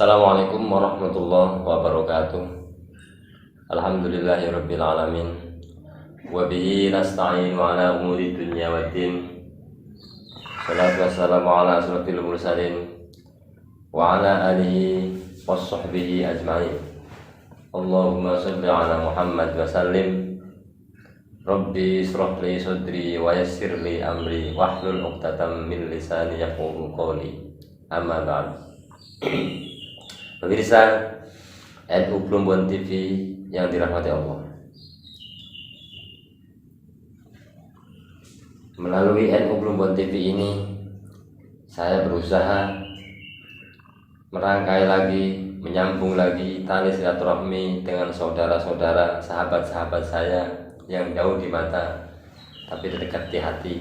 Assalamualaikum warahmatullahi wabarakatuh. Alhamdulillahirabbil alamin. Wa bihi nasta'in ala umuri dunya waddin. Shalatu wassalamu ala asyrafil mursalin wa ala alihi washabbihi ajma'in. Allahumma shalli ala Muhammad wa sallim. Rabbi ishrah li sadri wa yassir li amri wahlul 'uqdatam min lisani yafqahu qawli. Amma ba'd. Pemirsa NU Plumbon TV yang dirahmati Allah, melalui NU Plumbon TV ini saya berusaha merangkai lagi, menyambung lagi tali silaturahmi dengan saudara-saudara, sahabat-sahabat saya yang jauh di mata tapi dekat di hati.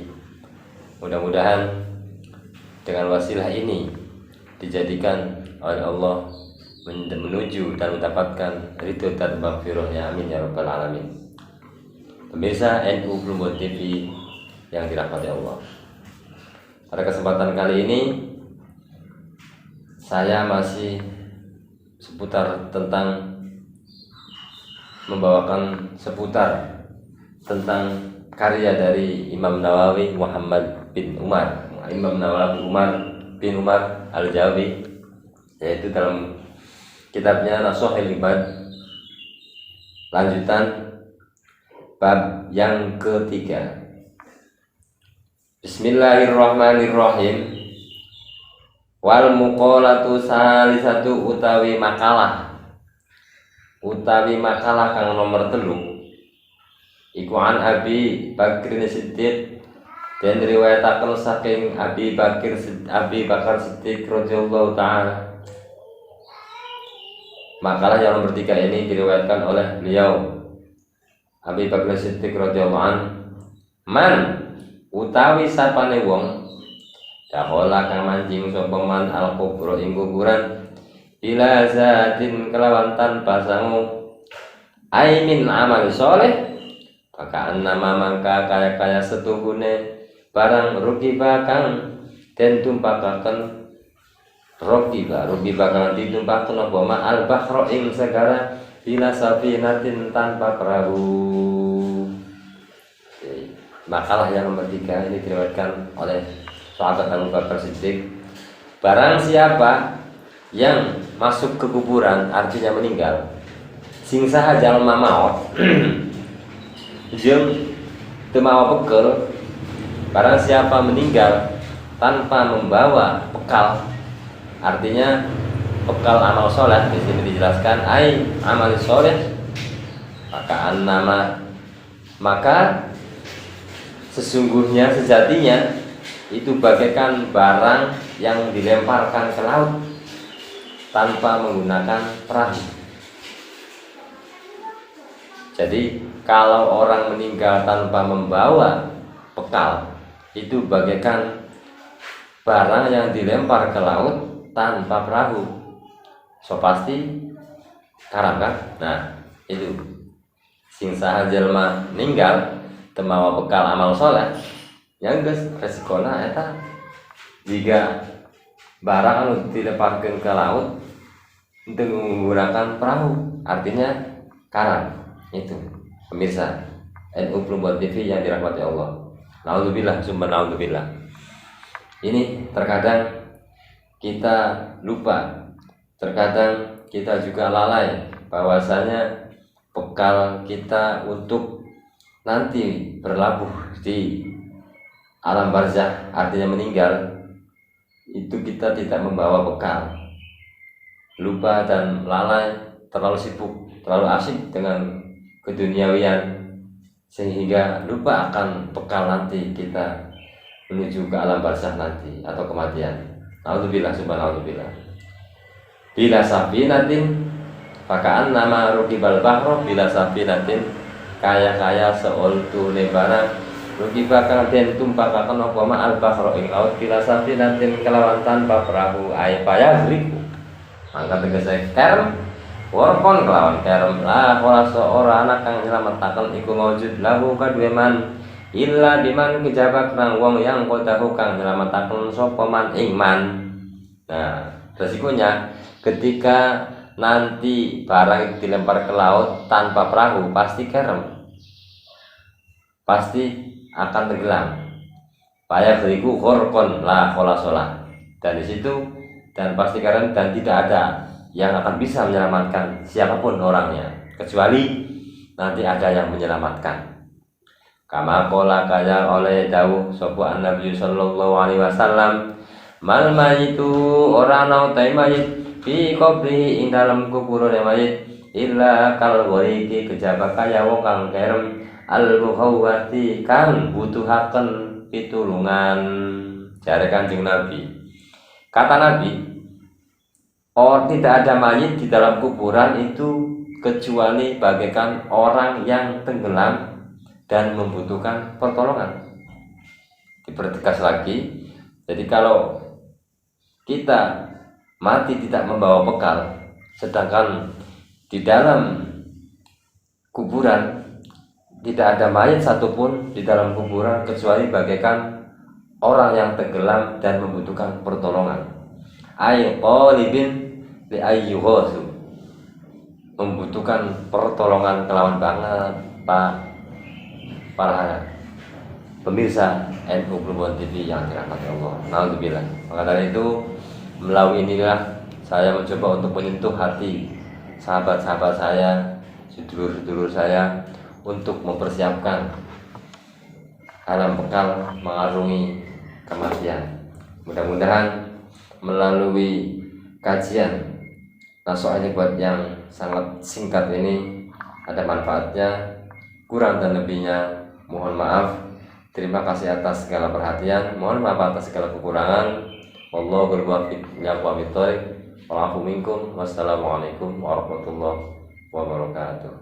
Mudah-mudahan dengan wasilah ini dijadikan oleh Allah menuju dan mendapatkan ridho dan maghfirahnya, amin ya rabbal alamin. Pemirsa NU Plumbon TV yang dirahmati Allah, pada kesempatan kali ini saya masih seputar tentang membawakan seputar tentang karya dari Imam Nawawi Muhammad bin Umar, Imam Nawawi bin Umar Al-Jawi, yaitu dalam kitabnya Nashahul Ibad, lanjutan bab yang ketiga. Bismillahirrahmanirrahim. Wal muqalatu salisatu utawi makalah kang nomor 3 iku an Abi Bakr Siddiq, dan riwayataken saking Abi Bakar Siddiq radhiyallahu ta'ala. Makalah yang nomor 3 ini diriwayatkan oleh beliau Abi Bakar Siddiq radhiyallahu anhu. Man utawi sapane wong dakhala kang mancing sapa man al kubra ing kuburan bila zatin kelawan tanpa sangu aimin amal soleh, maka nama mangka kaya setuhune barang rugi bakang den tumpakaken Rokiba kang ditumpahkan apa ma al bahro ing segara bila safinatin tanpa perahu. Makalah yang nomor 3 ini diriwayatkan oleh sahabat Abu Bakar Siddiq. Barang siapa yang masuk ke kuburan, artinya meninggal, sing saha jalma maot jeung teu mawa bekel, barang siapa meninggal tanpa membawa bekal, artinya bekal amal soleh, di sini dijelaskan ai amal soleh, maka sesungguhnya sejatinya itu bagaikan barang yang dilemparkan ke laut tanpa menggunakan perahu. Jadi kalau orang meninggal tanpa membawa bekal, itu bagaikan barang yang dilempar ke laut tanpa perahu, so pasti karam kan? Nah itu sing saha jelma ninggal temawa bekal amal soleh, yang geus resikona eta jika barang anu dilemparkeun ke laut untuk menggunakan perahu, artinya karam. Itu pemirsa NU Plumbon TV yang dirahmati Allah. Naudzubillah summa naudzubillah. Ini terkadang kita lupa, terkadang kita juga lalai bahwasanya bekal kita untuk nanti berlabuh di alam barzakh, artinya meninggal, itu kita tidak membawa bekal. Lupa dan lalai, terlalu sibuk, terlalu asik dengan keduniawian, sehingga lupa akan bekal nanti kita menuju ke alam barzakh nanti atau kematian. Naudzubillah subhanallah. Bila safinatin fakaan nama rukibal bahro, bila safinatin kaya seoltu lebaran rukiba kang den tumpakaken apa ma al bahro ing laut bila safinatin kelawan tanpa perahu ay payagriku, mangka tegese kerem warkon kelawan kerem lah ora seorang anak kang nylametaken iku maujud lahu kadue man illa biman kejabak nang wong yang kodahu kang nylametaken sapa man ing man. Nah, Resikonya ketika nanti barang itu dilempar ke laut tanpa perahu pasti kerem, pasti akan tenggelam. Paya beriku khorkon la kholasolah, dan di situ dan pasti kerem dan tidak ada yang akan bisa menyelamatkan siapapun orangnya kecuali nanti ada yang menyelamatkan. Kama qala kaya oleh dawuh sapa Nabi sallallahu alaihi wasallam, mal mayitu ora ana ta mayit fi qabri ing dalam kuburan mayit illa kal wariki kejaba kaya wong kang kerem al muhawwati kang butuhaken pitulungan. Jare Kanjeng Nabi, kata Nabi, tidak ada mayit di dalam kuburan itu kecuali bagaikan orang yang tenggelam dan membutuhkan pertolongan. Dipertegas lagi, jadi kalau kita mati tidak membawa bekal, sedangkan di dalam kuburan tidak ada mayat satupun di dalam kuburan kecuali bagaikan orang yang tenggelam dan membutuhkan pertolongan. Ay qalibin li ayyuhasu, membutuhkan pertolongan kelawan banget para pemirsa NU Plumbon TV yang dirahmati Allah. Alhamdulillah. Maka dari itu melalui inilah saya mencoba untuk menyentuh hati sahabat-sahabat saya, sedulur-sedulur saya untuk mempersiapkan alam bekal mengarungi kematian. Mudah-mudahan melalui kajian nasoh ini buat yang sangat singkat ini ada manfaatnya. Kurang dan lebihnya mohon maaf. Terima kasih atas segala perhatian. Mohon maaf atas segala kekurangan. Wallahu muwaffiq ila aqwamit thoriq. Wassalamualaikum warahmatullahi wabarakatuh.